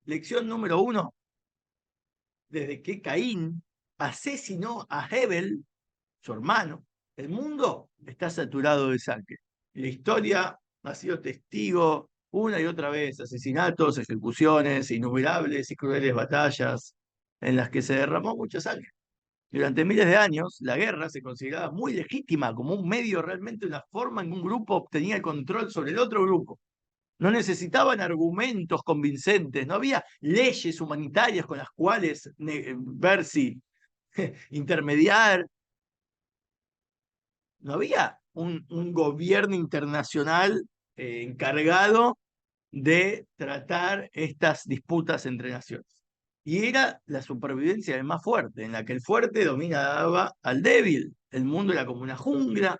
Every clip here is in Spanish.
Lección número 1. Desde que Caín asesinó a Hebel, su hermano, el mundo está saturado de sangre. La historia ha sido testigo una y otra vez, asesinatos, ejecuciones, innumerables y crueles batallas en las que se derramó mucha sangre. Durante miles de años, la guerra se consideraba muy legítima como un medio, realmente una forma en que un grupo obtenía el control sobre el otro grupo. No necesitaban argumentos convincentes, no había leyes humanitarias con las cuales ver si intermediar, no había un gobierno internacional encargado de tratar estas disputas entre naciones. Y era la supervivencia del más fuerte, en la que el fuerte dominaba al débil. El mundo era como una jungla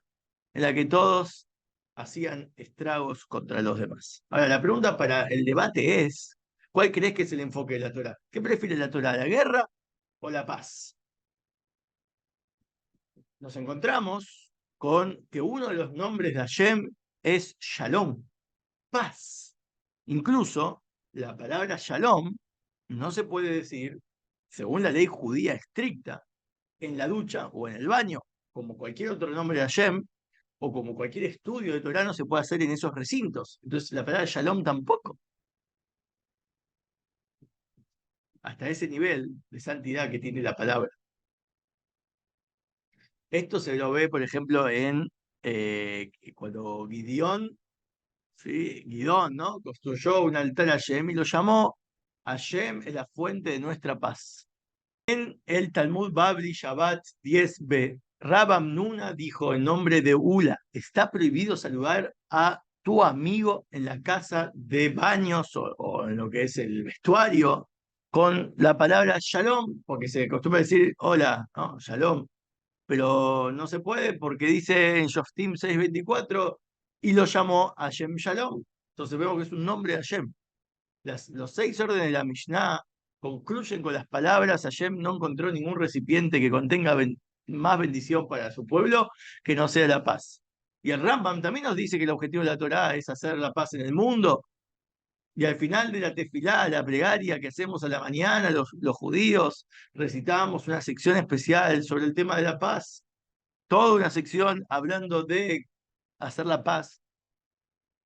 en la que todos hacían estragos contra los demás. Ahora, la pregunta para el debate es, ¿cuál crees que es el enfoque de la Torá? ¿Qué prefiere la Torá, la guerra o la paz? Nos encontramos con que uno de los nombres de Hashem es Shalom, paz. Incluso la palabra Shalom no se puede decir, según la ley judía estricta, en la ducha o en el baño, como cualquier otro nombre de Hashem, o como cualquier estudio de Torah no se puede hacer en esos recintos. Entonces la palabra Shalom tampoco. Hasta ese nivel de santidad que tiene la palabra. Esto se lo ve, por ejemplo, en cuando Gideón, ¿sí? Gidón, ¿no? Construyó un altar a Hashem y lo llamó Hashem es la fuente de nuestra paz. En el Talmud Babli Shabbat 10b, Rabam Nuna dijo en nombre de Ula, está prohibido saludar a tu amigo en la casa de baños o en lo que es el vestuario con la palabra Shalom, porque se acostumbra decir hola, ¿no? Shalom, pero no se puede porque dice en Shoftim 6:24 y lo llamó Hashem Shalom. Entonces vemos que es un nombre de Hashem. Los 6 órdenes de la Mishnah concluyen con las palabras: Hashem no encontró ningún recipiente que contenga más bendición para su pueblo que no sea la paz. Y el Rambam también nos dice que el objetivo de la Torá es hacer la paz en el mundo. Y al final de la tefilá, la plegaria que hacemos a la mañana, los judíos recitamos una sección especial sobre el tema de la paz. Toda una sección hablando de hacer la paz.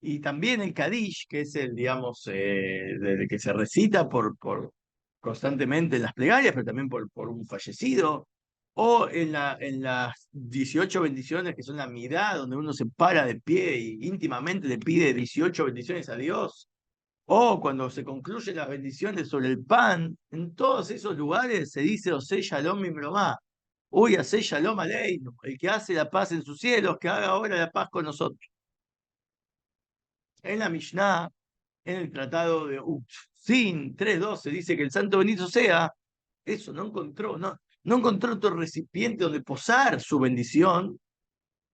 Y también el Kadish, que es el, digamos, que se recita constantemente en las plegarias, pero también por un fallecido, o en las 18 bendiciones que son la mirada, donde uno se para de pie y íntimamente le pide 18 bendiciones a Dios, o cuando se concluyen las bendiciones sobre el pan, en todos esos lugares se dice Oseh Shalom Mimromá, uy, Oseh Shalom Aleinu, el que hace la paz en sus cielos, que haga ahora la paz con nosotros. En la Mishnah, en el tratado de Sin 3:12, dice que el santo bendito sea, eso no encontró otro recipiente donde posar su bendición,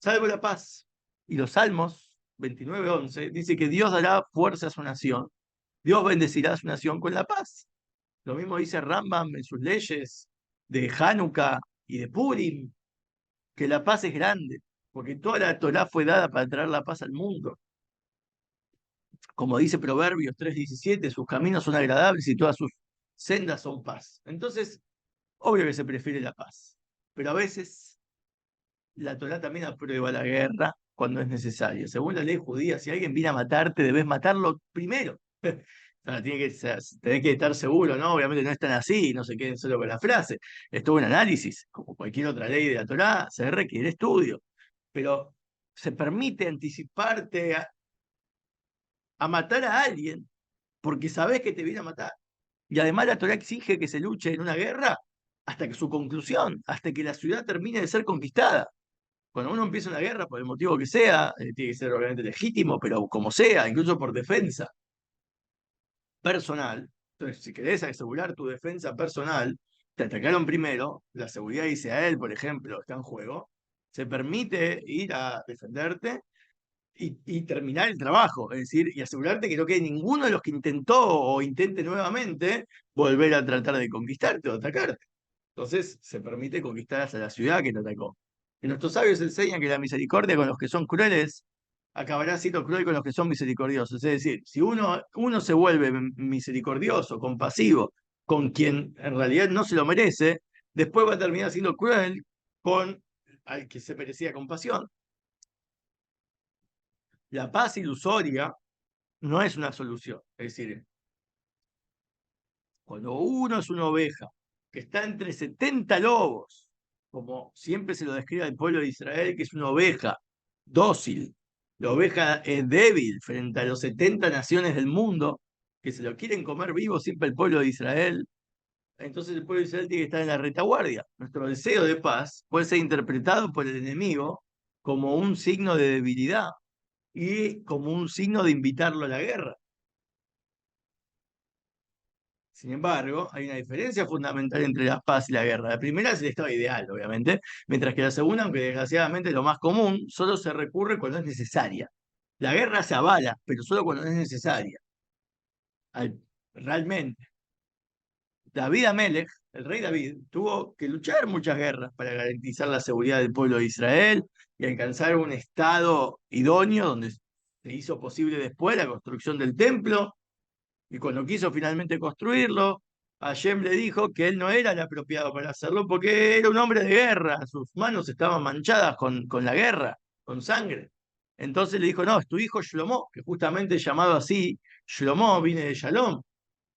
salvo la paz. Y los Salmos 29:11 dice que Dios dará fuerza a su nación, Dios bendecirá a su nación con la paz. Lo mismo dice Rambam en sus leyes de Hanukkah y de Purim, que la paz es grande, porque toda la Torá fue dada para traer la paz al mundo. Como dice Proverbios 3:17, sus caminos son agradables y todas sus sendas son paz. Entonces, obvio que se prefiere la paz, pero a veces la Torá también aprueba la guerra cuando es necesario. Según la ley judía, si alguien viene a matarte, debes matarlo primero. Tenés que estar seguro, ¿no? Obviamente no es tan así, no se queden solo con la frase. Es todo un análisis. Como cualquier otra ley de la Torá, se requiere estudio. Pero se permite anticiparte a matar a alguien porque sabés que te viene a matar. Y además la Torá exige que se luche en una guerra hasta que su conclusión, hasta que la ciudad termine de ser conquistada. Cuando uno empieza una guerra, por el motivo que sea, tiene que ser obviamente legítimo, pero como sea, incluso por defensa personal. Entonces, si querés asegurar tu defensa personal, te atacaron primero, la seguridad de Israel, por ejemplo, está en juego, se permite ir a defenderte y terminar el trabajo, es decir, y asegurarte que no quede ninguno de los que intentó o intente nuevamente volver a tratar de conquistarte o atacarte. Entonces se permite conquistar hasta la ciudad que te atacó. Y nuestros sabios enseñan que la misericordia con los que son crueles acabará siendo cruel con los que son misericordiosos. Es decir, si uno se vuelve misericordioso, compasivo, con quien en realidad no se lo merece, después va a terminar siendo cruel con al que se merecía compasión. La paz ilusoria no es una solución. Es decir, cuando uno es una oveja que está entre 70 lobos, como siempre se lo describe al pueblo de Israel, que es una oveja dócil, la oveja es débil frente a los 70 naciones del mundo que se lo quieren comer vivo siempre el pueblo de Israel, entonces el pueblo de Israel tiene que estar en la retaguardia. Nuestro deseo de paz puede ser interpretado por el enemigo como un signo de debilidad y como un signo de invitarlo a la guerra. Sin embargo, hay una diferencia fundamental entre la paz y la guerra. La primera es el estado ideal, obviamente, mientras que la segunda, aunque desgraciadamente es lo más común, solo se recurre cuando es necesaria. La guerra se avala, pero solo cuando es necesaria. Realmente, David Amelech, el rey David, tuvo que luchar muchas guerras para garantizar la seguridad del pueblo de Israel y alcanzar un estado idóneo donde se hizo posible después la construcción del templo. Y cuando quiso finalmente construirlo, Hashem le dijo que él no era el apropiado para hacerlo porque era un hombre de guerra, sus manos estaban manchadas con la guerra, con sangre. Entonces le dijo, no, es tu hijo Shlomo, que justamente llamado así, Shlomo viene de Shalom,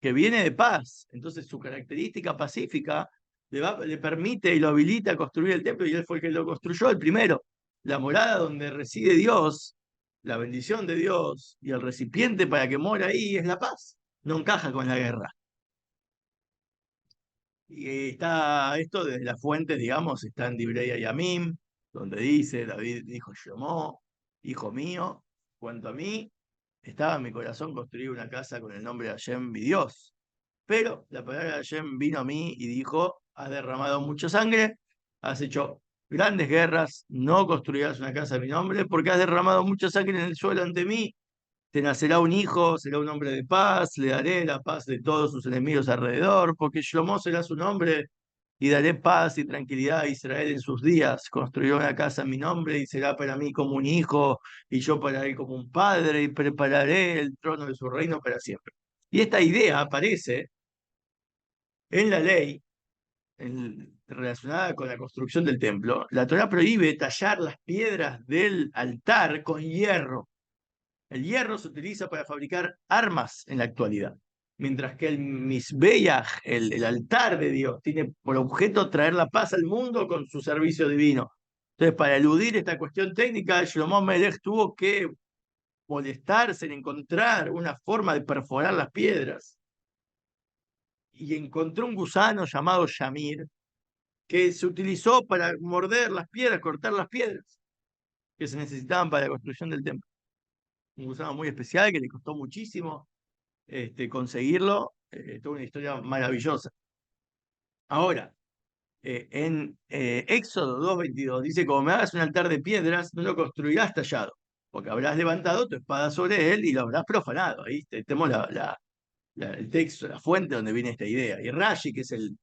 que viene de paz. Entonces su característica pacífica le permite y lo habilita a construir el templo y él fue el que lo construyó, el primero. La morada donde reside Dios, la bendición de Dios y el recipiente para que mora ahí es la paz, no encaja con la guerra. Y está esto desde las fuentes, digamos, está en Divrei Yamim, donde dice, David dijo, Shlomo, hijo mío, cuanto a mí, estaba en mi corazón construir una casa con el nombre de Hashem, mi Dios. Pero la palabra de Hashem vino a mí y dijo, has derramado mucha sangre, has hecho grandes guerras, no construirás una casa a mi nombre, porque has derramado mucha sangre en el suelo ante mí. Te nacerá un hijo, será un hombre de paz, le daré la paz de todos sus enemigos alrededor, porque Shlomo será su nombre, y daré paz y tranquilidad a Israel en sus días. Construirá una casa en mi nombre y será para mí como un hijo, y yo para él como un padre, y prepararé el trono de su reino para siempre. Y esta idea aparece en la ley relacionada con la construcción del templo. La Torá prohíbe tallar las piedras del altar con hierro. El hierro se utiliza para fabricar armas en la actualidad, mientras que el Mizbeach, el altar de Dios, tiene por objeto traer la paz al mundo con su servicio divino. Entonces, para eludir esta cuestión técnica, Shlomo Melech tuvo que molestarse en encontrar una forma de perforar las piedras y encontró un gusano llamado Yamir que se utilizó para morder las piedras, cortar las piedras que se necesitaban para la construcción del templo. Un gusano muy especial que le costó muchísimo conseguirlo, toda una historia maravillosa. Ahora, en Éxodo 2:22 dice, como me hagas un altar de piedras, no lo construirás tallado, porque habrás levantado tu espada sobre él y lo habrás profanado. Ahí tenemos el texto, la fuente donde viene esta idea. Y Rashi, que es el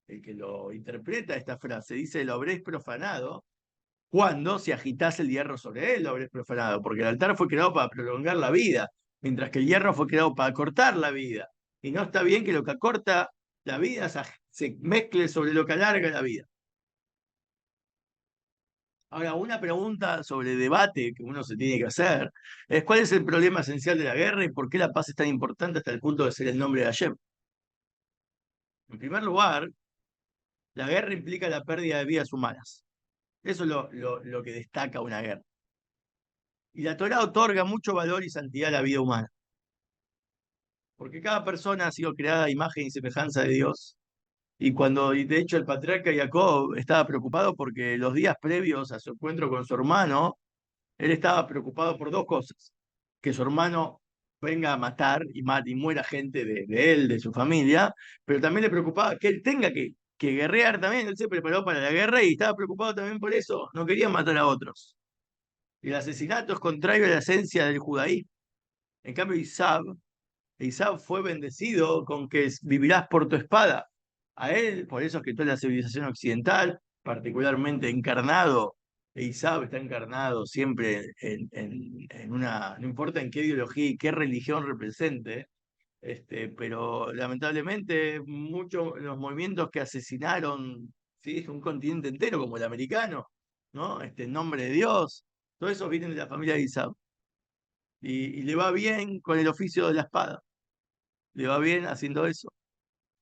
que lo interpreta esta frase, dice, lo habréis profanado cuando si agitase el hierro sobre él lo habréis profanado, porque el altar fue creado para prolongar la vida, mientras que el hierro fue creado para cortar la vida. Y no está bien que lo que acorta la vida se mezcle sobre lo que alarga la vida. Ahora, una pregunta sobre debate que uno se tiene que hacer es ¿cuál es el problema esencial de la guerra y por qué la paz es tan importante hasta el punto de ser el nombre de Hashem? En primer lugar, la guerra implica la pérdida de vidas humanas. Eso es lo que destaca una guerra. Y la Torah otorga mucho valor y santidad a la vida humana. Porque cada persona ha sido creada a imagen y semejanza de Dios. Y de hecho el patriarca Jacob estaba preocupado porque los días previos a su encuentro con su hermano, él estaba preocupado por dos cosas. Que su hermano venga a matar y muera gente de él, de su familia, pero también le preocupaba que él tenga que guerrear también. Él se preparó para la guerra y estaba preocupado también por eso. No quería matar a otros. Y el asesinato es contrario a la esencia del judaísmo. En cambio, Isab fue bendecido con que vivirás por tu espada. A él, por eso es que toda la civilización occidental, particularmente encarnado Esaú está encarnado siempre en una, no importa en qué ideología y qué religión represente, pero lamentablemente muchos de los movimientos que asesinaron, ¿sí? Un continente entero, como el americano, ¿no? En nombre de Dios, todos esos vienen de la familia de Esaú. Y le va bien con el oficio de la espada, le va bien haciendo eso.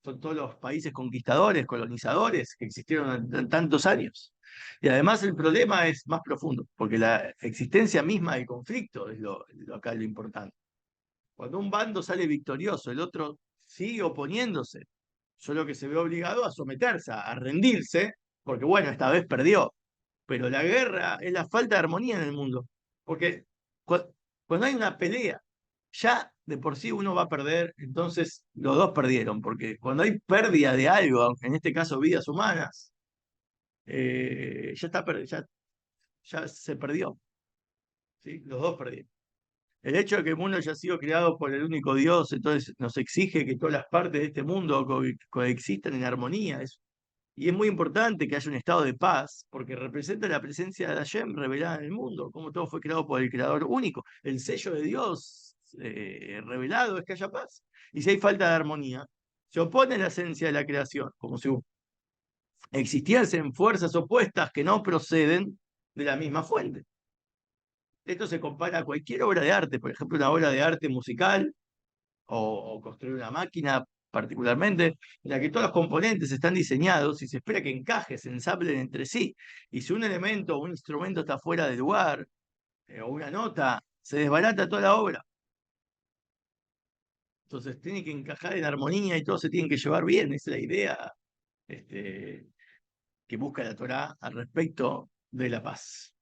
Son todos los países conquistadores, colonizadores que existieron en tantos años. Y además el problema es más profundo, porque la existencia misma del conflicto es acá lo importante. Cuando un bando sale victorioso, el otro sigue oponiéndose, solo que se ve obligado a someterse, a rendirse, porque bueno, esta vez perdió. Pero la guerra es la falta de armonía en el mundo, porque cu- cuando hay una pelea, ya de por sí uno va a perder, entonces los dos perdieron, porque cuando hay pérdida de algo, aunque en este caso vidas humanas, ya está, ya se perdió, ¿sí? Los dos perdieron. El hecho de que el mundo haya sido creado por el único Dios, entonces nos exige que todas las partes de este mundo coexistan en armonía. Y es muy importante que haya un estado de paz, porque representa la presencia de Hashem revelada en el mundo, como todo fue creado por el Creador único. El sello de Dios revelado es que haya paz. Y si hay falta de armonía, se opone a la esencia de la creación, como si existiesen fuerzas opuestas que no proceden de la misma fuente. Esto se compara a cualquier obra de arte, por ejemplo, una obra de arte musical o construir una máquina particularmente, en la que todos los componentes están diseñados y se espera que encajen, se ensamblen entre sí. Y si un elemento o un instrumento está fuera de lugar, o una nota, se desbarata toda la obra. Entonces tiene que encajar en armonía y todos se tienen que llevar bien. Esa es la idea este, que busca la Torá al respecto de la paz.